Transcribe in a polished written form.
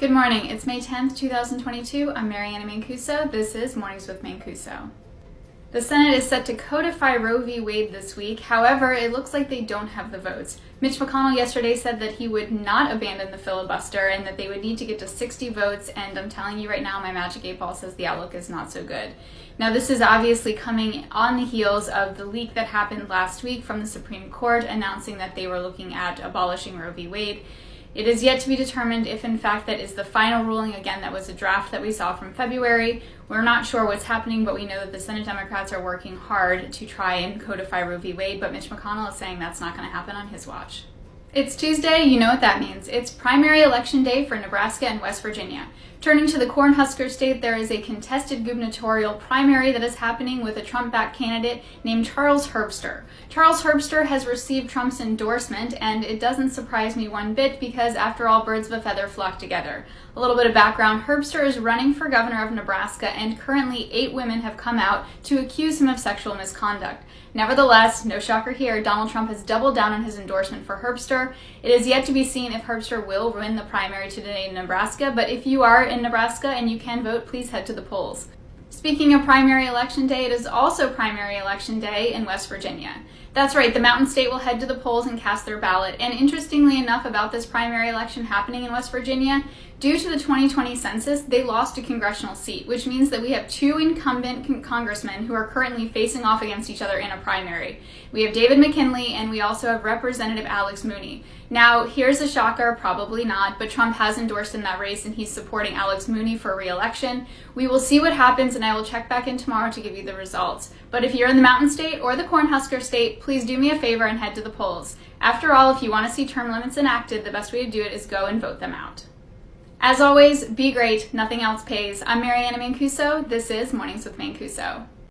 Good morning. It's May 10th, 2022. I'm Mary Anna Mancuso. This is Mornings with Mancuso. The Senate is set to codify Roe v. Wade this week. However, it looks like they don't have the votes. Mitch McConnell yesterday said that he would not abandon the filibuster and that they would need to get to 60 votes, and I'm telling you right now, my magic 8-ball says the outlook is not so good. Now, this is obviously coming on the heels of the leak that happened last week from the Supreme Court announcing that they were looking at abolishing Roe v. Wade. It is yet to be determined if, in fact, that is the final ruling. Again, that was a draft that we saw from February. We're not sure what's happening, but we know that the Senate Democrats are working hard to try and codify Roe v. Wade, but Mitch McConnell is saying that's not going to happen on his watch. It's Tuesday, you know what that means. It's primary election day for Nebraska and West Virginia. Turning to the Cornhusker state, there is a contested gubernatorial primary that is happening with a Trump-backed candidate named Charles Herbster. Charles Herbster has received Trump's endorsement, and it doesn't surprise me one bit because, after all, birds of a feather flock together. A little bit of background, Herbster is running for governor of Nebraska, and currently 8 women have come out to accuse him of sexual misconduct. Nevertheless, no shocker here, Donald Trump has doubled down on his endorsement for Herbster. It is yet to be seen if Herbster will win the primary today in Nebraska, but if you are in Nebraska and you can vote, please head to the polls. Speaking of primary election day, it is also primary election day in West Virginia. That's right, the Mountain State will head to the polls and cast their ballot. And interestingly enough about this primary election happening in West Virginia, due to the 2020 census, they lost a congressional seat, which means that we have 2 incumbent congressmen who are currently facing off against each other in a primary. We have David McKinley and we also have Representative Alex Mooney. Now, here's a shocker, probably not, but Trump has endorsed in that race and he's supporting Alex Mooney for re-election. We will see what happens and I will check back in tomorrow to give you the results. But if you're in the Mountain State or the Cornhusker State, please do me a favor and head to the polls. After all, if you want to see term limits enacted, the best way to do it is go and vote them out. As always, be great, nothing else pays. I'm Mary Anna Mancuso. This is Mornings with Mancuso.